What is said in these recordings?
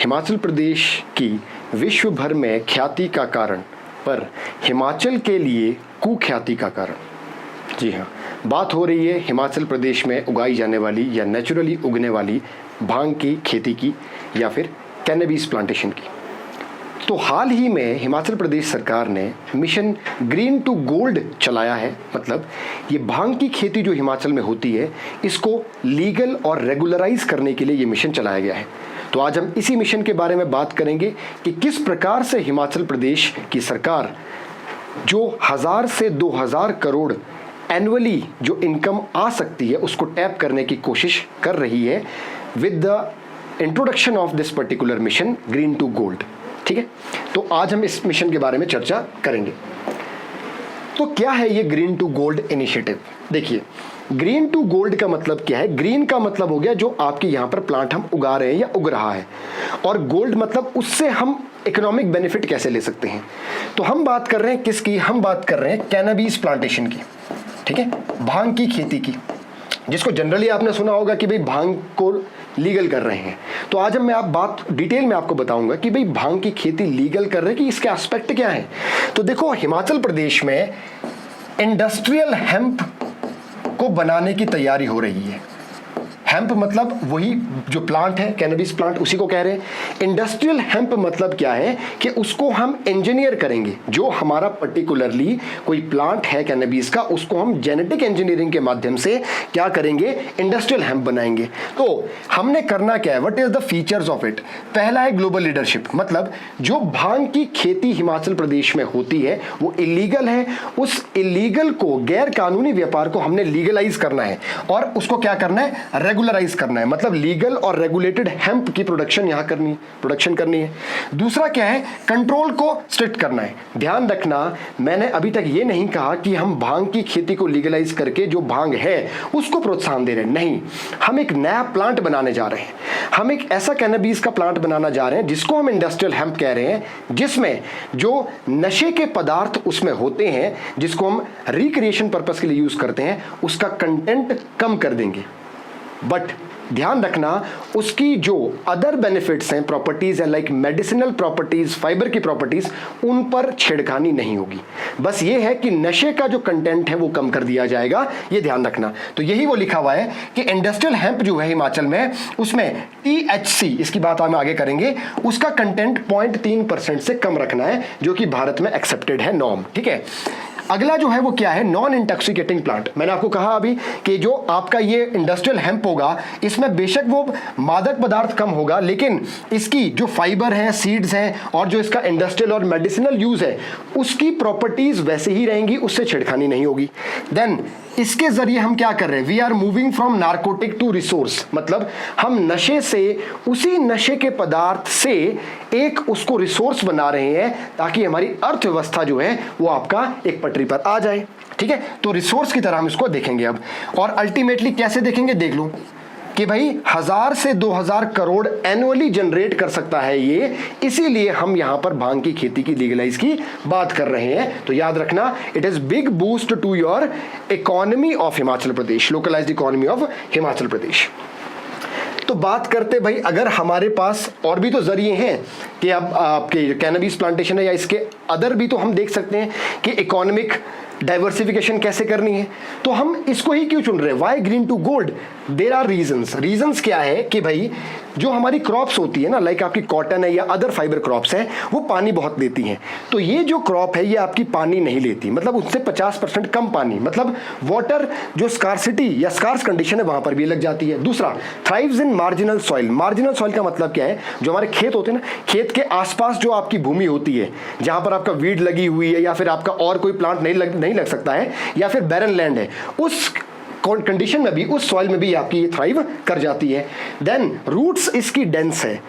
हिमाचल प्रदेश की विश्व भर में ख्याति का कारण, पर हिमाचल के लिए कुख्याति का कारण। जी हाँ, बात हो रही है हिमाचल प्रदेश में उगाई जाने वाली या नेचुरली उगने वाली भांग की खेती की या फिर कैनबिस प्लांटेशन की। तो हाल ही में हिमाचल प्रदेश सरकार ने मिशन ग्रीन टू गोल्ड चलाया है। मतलब ये भांग की खेती जो हिमाचल में होती है इसको लीगल और रेगुलराइज करने के लिए ये मिशन चलाया गया है। तो आज हम इसी मिशन के बारे में बात करेंगे कि किस प्रकार से हिमाचल प्रदेश की सरकार जो 1000 से 2000 करोड़ एनुअली जो इनकम आ सकती है उसको टैप करने की कोशिश कर रही है with the introduction of this particular mission green to gold. ठीक है, तो आज हम इस मिशन के बारे में चर्चा करेंगे। तो क्या है ये ग्रीन टू गोल्ड इनिशिएटिव? देखिए, ग्रीन टू गोल्ड का मतलब क्या है? ग्रीन का मतलब हो गया जो आपके यहाँ पर प्लांट हम उगा रहे हैं या उग रहा है, और गोल्ड मतलब उससे हम इकोनॉमिक बेनिफिट कैसे ले सकते हैं। तो हम बात कर रहे हैं किसकी? हम बात कर रहे हैं कैनबिस प्लांटेशन की। ठीक है, भांग की खेती की, जिसको जनरली आपने सुना होगा कि भाई भांग को लीगल कर रहे हैं। तो आज हम मैं बात डिटेल में आपको बताऊंगा कि भाई भांग की खेती लीगल कर रहे हैं कि इसके एस्पेक्ट क्या है। तो देखो, हिमाचल प्रदेश में इंडस्ट्रियल हेम्प को बनाने की तैयारी हो रही है। हेम्प मतलब वही जो प्लांट है, कैनबिस प्लांट, उसी को कह रहे हैं। इंडस्ट्रियल हेम्प मतलब क्या है कि उसको हम इंजीनियर करेंगे। जो हमारा पर्टिकुलरली कोई प्लांट है कैनबिस का, उसको हम जेनेटिक इंजीनियरिंग के माध्यम से क्या करेंगे? इंडस्ट्रियल हेम्प बनाएंगे। तो हमने करना क्या है? What is the features of it? पहला है ग्लोबल लीडरशिप। मतलब जो भांग की खेती हिमाचल प्रदेश में होती है वो इलीगल है। उस इलीगल को, गैर कानूनी व्यापार को हमने लीगलाइज करना है और उसको क्या करना है? रेगुलराइज करना है। मतलब लीगल और रेगुलेटेड हेम्प की प्रोडक्शन यहां करनी है। दूसरा क्या है? कंट्रोल को स्ट्रिक्ट करना है। ध्यान रखना, मैंने अभी तक ये नहीं कहा कि हम भांग की खेती को लीगलाइज करके जो भांग है उसको प्रोत्साहन दे रहे हैं। नहीं, हम एक नया प्लांट बनाने जा रहे हैं। हम एक ऐसा कैनबिस का प्लांट बनाना जा रहे हैं जिसको हम इंडस्ट्रियल हेम्प कह रहे हैं, जिसमें जो नशे के पदार्थ उसमें होते हैं, जिसको हम रिक्रिएशन पर्पस के लिए यूज करते हैं, उसका कंटेंट कम कर देंगे। बट ध्यान रखना, उसकी जो अदर बेनिफिट्स हैं, प्रॉपर्टीज हैं, लाइक मेडिसिनल प्रॉपर्टीज, फाइबर की प्रॉपर्टीज, उन पर छेड़खानी नहीं होगी। बस ये है कि नशे का जो कंटेंट है वो कम कर दिया जाएगा, ये ध्यान रखना। तो यही वो लिखा हुआ है कि इंडस्ट्रियल हेम्प जो है हिमाचल में, उसमें THC, इसकी बात हम आगे करेंगे, उसका कंटेंट 0.3% से कम रखना है, जो कि भारत में एक्सेप्टेड है नॉर्म। ठीक है, अगला जो है वो क्या है? Non intoxicating plant. मैंने आपको कहा अभी कि जो आपका ये इंडस्ट्रियल हेम्प होगा, इसमें बेशक वो मादक पदार्थ कम होगा, लेकिन इसकी जो फाइबर है, सीड्स हैं, और जो इसका इंडस्ट्रियल और मेडिसिनल यूज है, उसकी प्रॉपर्टीज वैसे ही रहेंगी, उससे छेड़खानी नहीं होगी। देन इसके जरिए हम क्या कर रहे हैं? We are moving from narcotic to resource. मतलब हम नशे से, उसी नशे के पदार्थ से एक उसको रिसोर्स बना रहे हैं, ताकि हमारी अर्थव्यवस्था जो है वो आपका एक पटरी पर आ जाए। ठीक है, तो रिसोर्स की तरह हम इसको देखेंगे अब। और अल्टीमेटली कैसे देखेंगे? देख लो कि भाई 1000 से 2000 करोड़ एनुअली जनरेट कर सकता है ये, इसीलिए हम यहां पर भांग की खेती की लीगलाइज की बात कर रहे हैं। तो याद रखना, it is big boost to your economy of Himachal Pradesh, localised economy of Himachal Pradesh. तो बात करते भाई, अगर हमारे पास और भी तो जरिए हैं कि अब आपके कैनबिस प्लांटेशन है या इसके अदर भी, तो हम देख सकते हैं कि इकोनॉमिक डाइवर्सिफिकेशन कैसे करनी है। तो हम इसको ही क्यों चुन रहे हैं? Why green to gold? There are reasons क्या है कि भाई जो हमारी क्रॉप्स होती है ना, लाइक आपकी कॉटन है या अदर फाइबर क्रॉप्स हैं, वो पानी बहुत लेती हैं। तो ये जो क्रॉप है ये आपकी पानी नहीं लेती, मतलब उससे 50% कम पानी, मतलब वाटर जो स्कार्सिटी या स्कार्स कंडीशन है वहां पर भी लग जाती है। दूसरा, थ्राइव्स इन मार्जिनल सॉइल। मार्जिनल सॉइल का मतलब क्या है? जो हमारे खेत होते हैं ना, खेत के आसपास जो आपकी भूमि होती है, जहां पर आपका वीड लगी हुई है या फिर आपका और कोई प्लांट नहीं लग सकता है, या फिर बैरन लैंड है, उस कंडीशन में भी, उस सॉइल में भी आपकी ये थ्राइव कर जाती है। देन रूट्स इसकी डेंस है,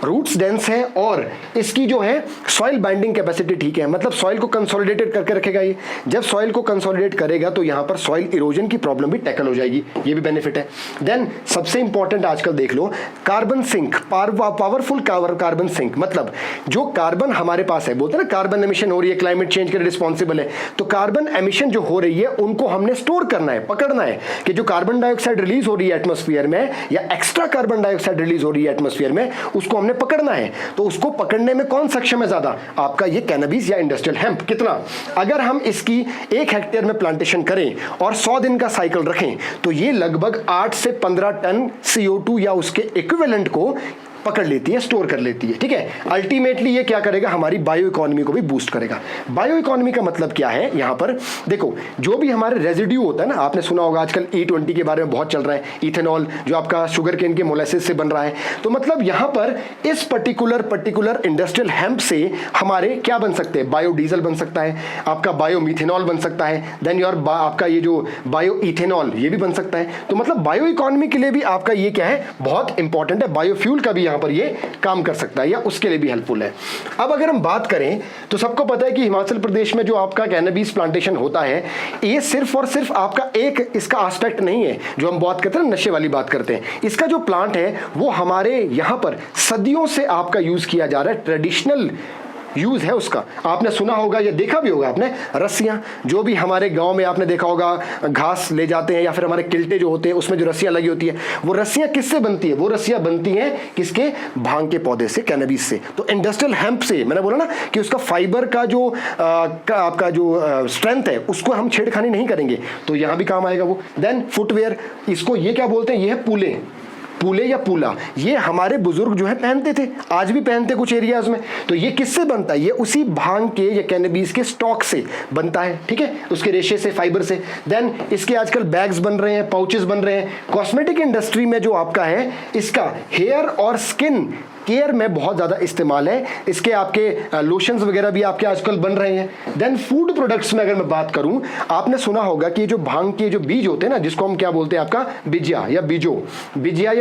रूट्स डेंस है, और इसकी जो है सॉइल बाइंडिंग कैपेसिटी ठीक है, मतलब सॉइल को कंसोलिडेटेड करके रखेगा ये। जब सॉइल को कंसोलिडेट करेगा तो यहां पर सॉइल इरोजन की प्रॉब्लम भी टैकल हो जाएगी, ये भी बेनिफिट है। देन सबसे इंपॉर्टेंट आजकल देख लो, carbon sink, powerful carbon sink. मतलब जो कार्बन हमारे पास है, बोलते हैं ना कार्बन एमिशन हो रही है, क्लाइमेट चेंज के लिए रिस्पॉन्सिबल है, तो कार्बन एमिशन जो हो रही है उनको हमने स्टोर करना है, पकड़ना है कि जो कार्बन डाइऑक्साइड रिलीज हो रही है एटमॉस्फेयर में, या एक्स्ट्रा कार्बन डाइऑक्साइड रिलीज हो रही है एटमॉस्फेयर में, उसको हमने पकड़ना है, तो उसको पकड़ने में कौन सक्षम है ज्यादा? आपका ये कैनबिस या इंडस्ट्रियल हेम्प। कितना? अगर हम इसकी 1 हेक्टेयर में प्लांटेशन करें और 100 दिन का साइकिल रखें तो ये लगभग 8 से 15 टन CO2 या उसके इक्विवेलेंट को पकड़ लेती है, स्टोर कर लेती है। ठीक है, अल्टीमेटली ये क्या करेगा? हमारी बायो इकोनॉमी को भी बूस्ट करेगा। बायो इकोनॉमी का मतलब क्या है? यहां पर देखो, जो भी हमारे रेजिड्यू होता है ना, आपने सुना होगा आजकल E20 के बारे में बहुत चल रहा है, इथेनॉल जो आपका शुगर केन के मोलेसिस से बन रहा है। तो मतलब यहां पर इस पर्टिकुलर इंडस्ट्रियल हेम्प से हमारे क्या बन सकते हैं? बायोडीजल बन सकता है, आपका बायोमीथेनॉल बन सकता है, देन योर आपका ये जो बायो इथेनॉल ये भी बन सकता है। तो मतलब बायो इकोनॉमी के लिए भी आपका ये क्या है? बहुत इंपॉर्टेंट है। बायोफ्यूल का भी पर ये काम कर सकता है या उसके लिए भी हेल्पफुल है। अब अगर हम बात करें तो सबको पता है कि हिमाचल प्रदेश में जो आपका कैनबिस प्लांटेशन होता है, ये सिर्फ और सिर्फ आपका एक इसका एस्पेक्ट नहीं है जो हम बात करते हैं नशे वाली बात करते हैं। इसका जो प्लांट है वो हमारे यहां पर सदियों से आपका यूज किया जा रहा है, ट्रेडिशनल यूज है उसका। आपने सुना होगा या देखा भी होगा आपने, रस्सियां, जो भी हमारे गांव में आपने देखा होगा घास ले जाते हैं या फिर हमारे किल्टे जो होते हैं उसमें जो रस्सियां लगी होती है, वो रस्सियां किससे बनती है? वो रस्सियां बनती हैं किसके? भांग के पौधे से, कैनबिस से। तो इंडस्ट्रियल हेम्प से मैंने बोला ना कि उसका फाइबर का जो आपका जो स्ट्रेंथ है उसको हम छेड़खानी नहीं करेंगे, तो यहां भी काम आएगा वो। देन फुटवेयर, इसको ये क्या बोलते हैं? ये है पूले, पूले या पूला। ये हमारे बुजुर्ग जो है पहनते थे, आज भी पहनते कुछ एरियाज में। तो ये किससे बनता है? ये उसी भांग के या कैनबिस के स्टॉक से बनता है। ठीक है, उसके रेशे से, फाइबर से। देन इसके आजकल बैग्स बन रहे हैं, पाउचेस बन रहे हैं। कॉस्मेटिक इंडस्ट्री में जो आपका है, इसका हेयर और स्किन केयर में बहुत ज्यादा इस्तेमाल है। इसके आपके लोशंस वगैरह भी आपके आजकल बन रहे हैं। देन फूड प्रोडक्ट्स में अगर मैं बात करूं, आपने सुना होगा कि जो भांग के जो बीज होते हैं ना, जिसको हम क्या बोलते हैं? आपका बिजिया या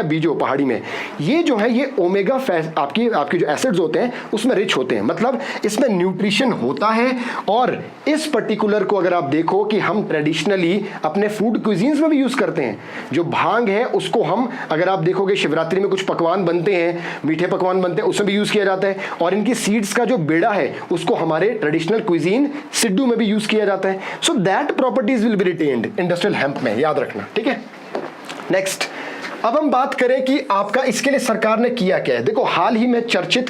बीजो पहाड़ी में, ये जो है ये ओमेगा आपकी जो एसिड्स होते हैं उसमें रिच होते हैं। मतलब इसमें न्यूट्रिशन होता है। और इस पर्टिकुलर को अगर आप देखो कि हम ट्रेडिशनली अपने फूड क्विजीन्स में भी यूज करते हैं। जो भांग है उसको हम, अगर आप देखोगे शिवरात्रि में कुछ पकवान बनते हैं, मीठे पकवान बनते हैं, उसमें भी यूज किया जाता है। और इनकी सीड्स का जो बेड़ा है उसको हमारे ट्रेडिशनल क्विजीन सिड्डू में भी यूज किया जाता है। So that properties will be retained industrial hemp में, याद रखना। ठीक है, नेक्स्ट अब हम बात करें कि आपका इसके लिए सरकार ने किया क्या है। देखो, हाल ही में चर्चित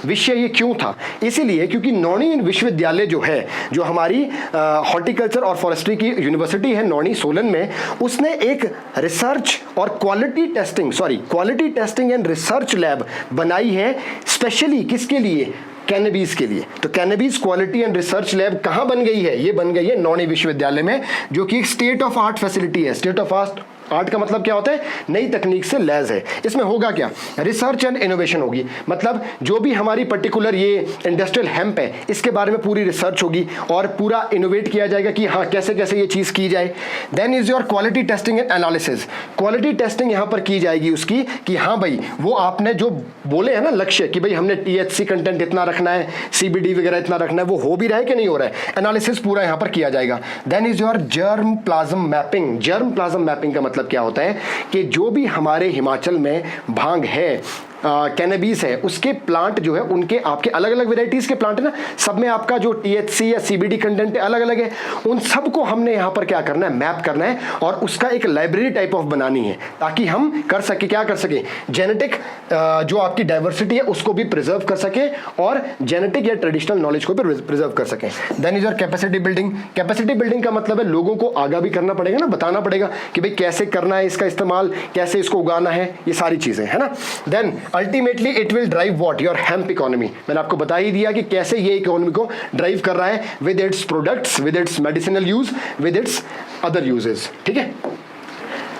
विषय ये क्यों था? इसीलिए क्योंकि नौणी विश्वविद्यालय जो है, जो हमारी हॉर्टिकल्चर और फॉरेस्ट्री की यूनिवर्सिटी है नौणी सोलन में, उसने एक रिसर्च और quality testing and research lab बनाई है स्पेशली किसके लिए? कैनबिस के लिए। तो cannabis quality and research lab कहां बन गई है? ये बन गई है नौणी विश्वविद्यालय में, जो कि एक स्टेट ऑफ आर्ट फैसिलिटी है। स्टेट ऑफ आर्ट का मतलब क्या होता है? नई तकनीक से लैस है। इसमें होगा क्या? रिसर्च एंड इनोवेशन होगी। मतलब जो भी हमारी पर्टिकुलर ये इंडस्ट्रियल हेम्प है, इसके बारे में पूरी रिसर्च होगी और पूरा इनोवेट किया जाएगा कि हाँ कैसे कैसे ये चीज की जाए। Then is your quality testing and analysis. Quality testing यहां पर की जाएगी उसकी कि हाँ भाई, वो आपने जो बोले है ना लक्ष्य कि भाई हमने THC कंटेंट इतना रखना है, CBD वगैरह इतना रखना है, वो हो भी रहा है कि नहीं हो रहा है, एनालिसिस पूरा यहां पर किया जाएगा। Then is your germplasm mapping. Germplasm mapping का मतलब क्या होता है कि जो भी हमारे हिमाचल में भांग है, कैनबिस है, उसके प्लांट जो है उनके आपके अलग अलग वेराइटीज के प्लांट है ना, सब में आपका जो THC या CBD कंटेंट अलग अलग है। उन सबको हमने यहां पर क्या करना है? मैप करना है और उसका एक लाइब्रेरी टाइप ऑफ बनानी है, ताकि हम कर सके क्या कर सके? जेनेटिक जो आपकी डाइवर्सिटी है उसको भी प्रिजर्व कर सके और जेनेटिक या ट्रेडिशनल नॉलेज को भी प्रिजर्व कर सके। Then is your capacity building. Capacity building का मतलब है लोगों को आगाह भी करना पड़ेगा ना, बताना पड़ेगा कि भाई कैसे करना है इसका इस्तेमाल, कैसे इसको उगाना है, ये सारी चीजें है ना। Then ultimately it will drive what? Your hemp economy. मैंने आपको बता ही दिया कि कैसे ये इकोनॉमी को ड्राइव कर रहा है, with its products, with its medicinal use, with its other uses. ठीक है,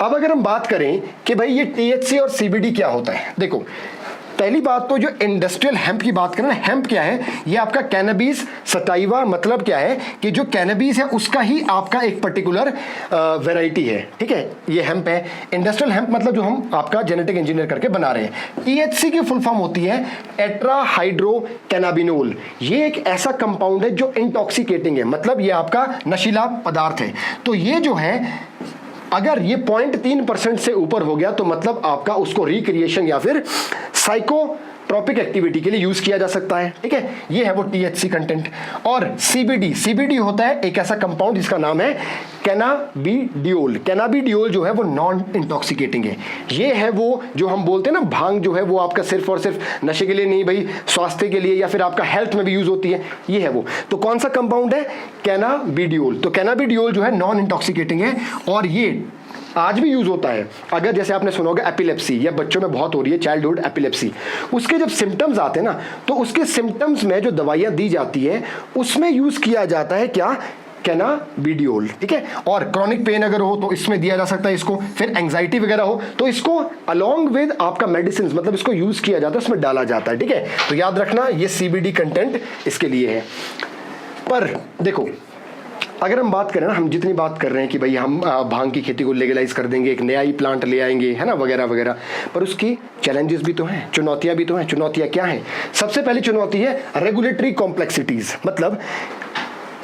अब अगर हम बात करें कि भाई ये THC और CBD क्या होता है, देखो पहली बात तो जो इंडस्ट्रियल हेम्प की बात करें ना, हेम्प क्या है? ये आपका कैनबिस सटाइवा। मतलब क्या है कि जो कैनबिस है उसका ही आपका एक पर्टिकुलर वैरायटी है। ठीक है, ये हेम्प है। इंडस्ट्रियल हेम्प मतलब जो हम आपका जेनेटिक इंजीनियर करके बना रहे हैं। THC की फुल फॉर्म होती है टेट्रा हाइड्रो कैनाबिनोल। ये एक ऐसा कंपाउंड है जो इंटॉक्सिकेटिंग है, मतलब ये आपका नशीला पदार्थ है। तो ये जो है अगर ये 0.3% से ऊपर हो गया तो मतलब आपका उसको रिक्रिएशन या फिर ट्रॉपिक एक्टिविटी के लिए यूज किया जा सकता है, ठीक है। ये है वो THC कंटेंट। और CBD होता है एक ऐसा कंपाउंड जिसका नाम है कैनाबिडियोल। कैनाबिडियोल जो है वो नॉन इंटॉक्सिकेटिंग है। ये है वो जो हम बोलते हैं ना, भांग जो है वो आपका सिर्फ और सिर्फ नशे के लिए नहीं भाई, स्वास्थ्य के लिए या फिर आपका हेल्थ में भी यूज होती है, ये है वो। तो कौन सा कंपाउंड है? कैनाबिडियोल। तो कैनाबिडियोल जो है नॉन इंटॉक्सिकेटिंग है और ये आज भी यूज होता है। अगर जैसे आपने सुना होगा एपिलेप्सी, या बच्चों में बहुत हो रही है चाइल्डहुड एपिलेप्सी, उसके जब सिम्टम्स आते हैं ना, तो उसके सिम्टम्स में जो दवाइयां दी जाती है उसमें यूज किया जाता है क्या? कैनाबिडियोल, ठीक है। और क्रॉनिक पेन अगर हो तो इसमें दिया जा सकता है इसको। फिर एंजाइटी वगैरह हो तो इसको अलोंग विद आपका मेडिसिन, मतलब इसको यूज किया जाता है, इसमें डाला जाता है, ठीक है। तो याद रखना ये CBD कंटेंट इसके लिए है। पर देखो, अगर हम बात करें ना, हम जितनी बात कर रहे हैं कि भाई हम भांग की खेती को लीगलाइज कर देंगे, एक नया ही प्लांट ले आएंगे, है ना, वगैरह वगैरह, पर उसकी चैलेंजेस भी तो हैं, चुनौतियां भी तो हैं। चुनौतियां क्या हैं? सबसे पहली चुनौती है रेगुलेटरी कॉम्प्लेक्सिटीज। मतलब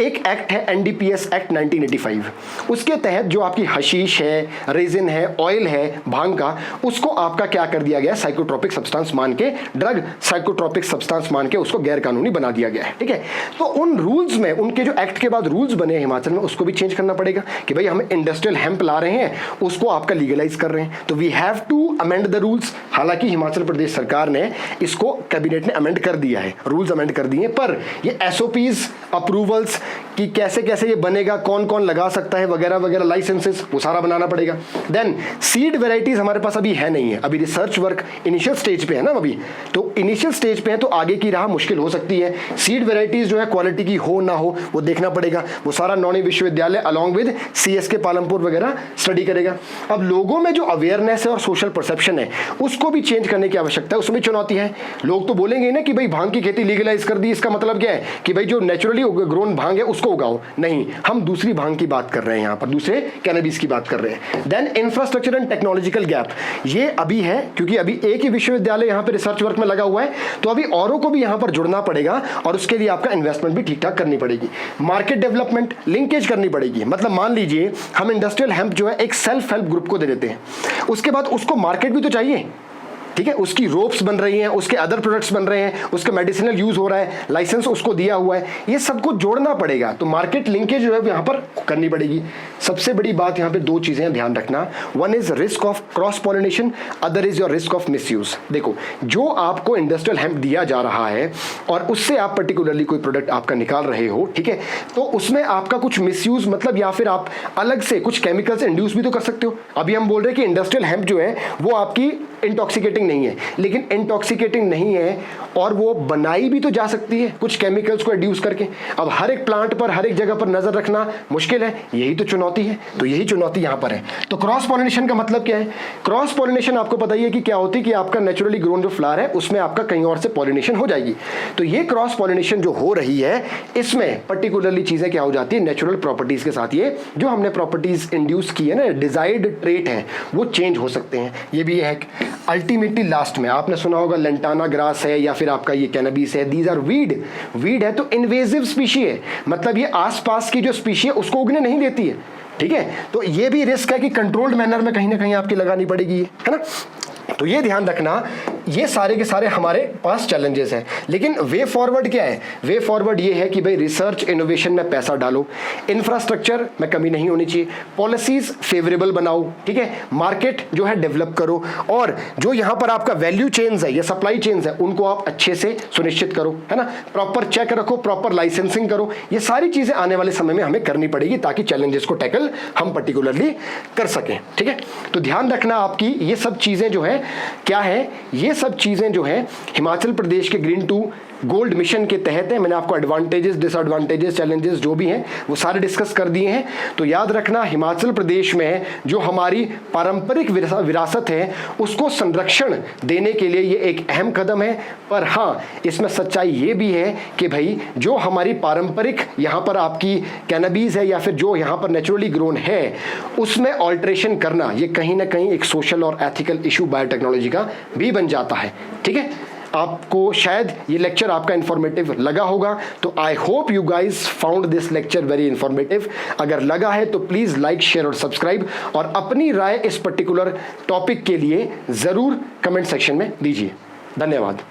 एक एक्ट है NDPS एक्ट 1985, उसके तहत जो आपकी हशीश है, रेजिन है, ऑयल है भांग का, उसको आपका क्या कर दिया गया? साइकोट्रोपिक सब्सटेंस मान के, ड्रग साइकोट्रोपिक सब्सटेंस मान के उसको गैर कानूनी बना दिया गया है, ठीक है। तो उन रूल्स में, उनके जो एक्ट के बाद रूल्स बने हिमाचल में, उसको भी चेंज करना पड़ेगा कि भाई हम इंडस्ट्रियल हेम्प ला रहे हैं, उसको आपका लीगलाइज कर रहे हैं, तो we have to amend the rules. हालांकि हिमाचल प्रदेश सरकार ने इसको, कैबिनेट ने अमेंड कर दिया है, रूल्स अमेंड कर दिए, पर ये SOPs, अप्रूवल्स कि कैसे कैसे ये बनेगा, कौन कौन लगा सकता है, वगैरह वगैरह, लाइसेंसेस, वो सारा बनाना पड़ेगा। देन सीड वेराइटीज हमारे पास अभी है नहीं है, अभी रिसर्च वर्क इनिशियल स्टेज पे है ना अभी, तो इनिशियल स्टेज पे है, तो आगे की राह मुश्किल हो सकती है। सीड वेराइटीज जो है क्वालिटी की हो ना हो वो देखना पड़ेगा, वो सारा नौणी विश्वविद्यालय अलॉन्ग विद CSK पालमपुर वगैरह स्टडी करेगा। अब लोगों में जो अवेयरनेस है और सोशल परसेप्शन है उसको भी चेंज करने की आवश्यकता है, उसमें चुनौती है। लोग तो बोलेंगे ना कि भाई भांग की खेती लीगलाइज कर दी, इसका मतलब क्या है कि भाई जो नेचुरली ग्रोन भांग है उसको उगाओ। नहीं, हम दूसरी भांग की बात कर रहे हैं, यहाँ पर दूसरे कैनबिस की बात कर रहे हैं। Then infrastructure and technological gap, ये अभी है क्योंकि अभी एक ही विश्वविद्यालय यहाँ पे रिसर्च वर्क में लगा हुआ है, तो अभी औरों को भी यहाँ पर जुड़ना पड़ेगा और उसके लिए आपका इन्वेस्टमेंट भी ठीक ठाक करनी पड़ेगी। मार्केट डेवलपमेंट लिंकेज करनी पड़ेगी। मतलब मान लीजिए हम इंडस्ट्रियल हेम्प जो है एक सेल्फ हेल्प ग्रुप को दे देते हैं, उसके बाद उसको मार्केट भी तो चाहिए, ठीक है। उसकी रोप्स बन रही हैं, उसके अदर प्रोडक्ट्स बन रहे हैं, उसका मेडिसिनल यूज हो रहा है, लाइसेंस उसको दिया हुआ है, ये सबको जोड़ना पड़ेगा। तो मार्केट लिंकेज जो है यहाँ पर करनी पड़ेगी। सबसे बड़ी बात यहाँ पे दो चीजें ध्यान रखना, one is risk of cross pollination, other is your risk of misuse. देखो, जो आपको इंडस्ट्रियल हेम्प दिया जा रहा है और उससे आप पर्टिकुलरली कोई प्रोडक्ट आपका निकाल रहे हो, ठीक है, तो उसमें आपका कुछ मिसयूज, मतलब या फिर आप अलग से कुछ केमिकल्स इंड्यूस भी तो कर सकते हो। अभी हम बोल रहे हैं कि इंडस्ट्रियल हेम्प जो है वो आपकी इंटॉक्सिकेटिंग नहीं है, लेकिन इंटॉक्सिकेटिंग नहीं है और वो बनाई भी तो जा सकती है कुछ केमिकल्स को एड्यूस करके। अब हर एक प्लांट पर, हर एक जगह पर नजर रखना मुश्किल है, यही तो चुनौती है। तो यही चुनौती यहां पर है। तो क्रॉस पॉलिनेशन का मतलब क्या है? क्रॉस पॉलिनेशन आपको पता ही है कि क्या होती है कि आपका नेचुरली ग्रोन जो फ्लावर है उसमें आपका कहीं और से पॉलिनेशन हो जाएगी। तो ये क्रॉस पॉलिनेशन जो हो रही है इसमें पर्टिकुलरली चीजें क्या हो जाती है, नेचुरल प्रॉपर्टीज के साथ ये जो हमने प्रॉपर्टीज इंड्यूस की है ना, डिजायर्ड ट्रेट है, वो चेंज हो सकते हैं। ये भी है। अल्टीमेटली लास्ट में आपने सुना होगा लेंटाना ग्रास है या फिर आपका ये कैनबिस है, दीज आर वीड। वीड है तो इन्वेजिव स्पीशी है, मतलब ये आसपास की जो स्पीशी है उसको उगने नहीं देती है, ठीक है। तो ये भी रिस्क है कि कंट्रोल्ड मैनर में कहीं ना कहीं आपकी लगानी पड़ेगी, है ना। तो ये ध्यान रखना, ये सारे के सारे हमारे पास चैलेंजेस हैं। लेकिन वे फॉरवर्ड क्या है? वे फॉरवर्ड ये है कि भाई रिसर्च इनोवेशन में पैसा डालो, इंफ्रास्ट्रक्चर में कमी नहीं होनी चाहिए, पॉलिसीज फेवरेबल बनाओ, ठीक है, मार्केट जो है डेवलप करो, और जो यहाँ पर आपका वैल्यू चेन्स है या सप्लाई चेन्स है उनको आप अच्छे से सुनिश्चित करो, है ना, प्रॉपर चेक रखो, प्रॉपर लाइसेंसिंग करो। ये सारी चीजें आने वाले समय में हमें करनी पड़ेगी ताकि चैलेंजेस को टैकल हम पर्टिकुलरली कर सकें, ठीक है। तो ध्यान रखना आपकी ये सब चीजें जो है क्या है, ये सब चीजें जो है हिमाचल प्रदेश के ग्रीन टू गोल्ड मिशन के तहत है। मैंने आपको एडवांटेजेस, डिसएडवांटेजेस, चैलेंजेस जो भी हैं वो सारे डिस्कस कर दिए हैं। तो याद रखना, हिमाचल प्रदेश में जो हमारी पारंपरिक विरासत है उसको संरक्षण देने के लिए ये एक अहम कदम है। पर हाँ, इसमें सच्चाई ये भी है कि भाई जो हमारी पारंपरिक यहाँ पर आपकी कैनबीज है या फिर जो यहाँ पर नेचुरली ग्रोन है उसमें ऑल्ट्रेशन करना ये कहीं ना कहीं एक सोशल और एथिकल इशू बायोटेक्नोलॉजी का भी बन जाता है, ठीक है। आपको शायद ये लेक्चर आपका इंफॉर्मेटिव लगा होगा, तो I hope you guys found this lecture very informative. अगर लगा है तो प्लीज लाइक, शेयर और सब्सक्राइब, और अपनी राय इस पर्टिकुलर टॉपिक के लिए जरूर कमेंट सेक्शन में दीजिए। धन्यवाद।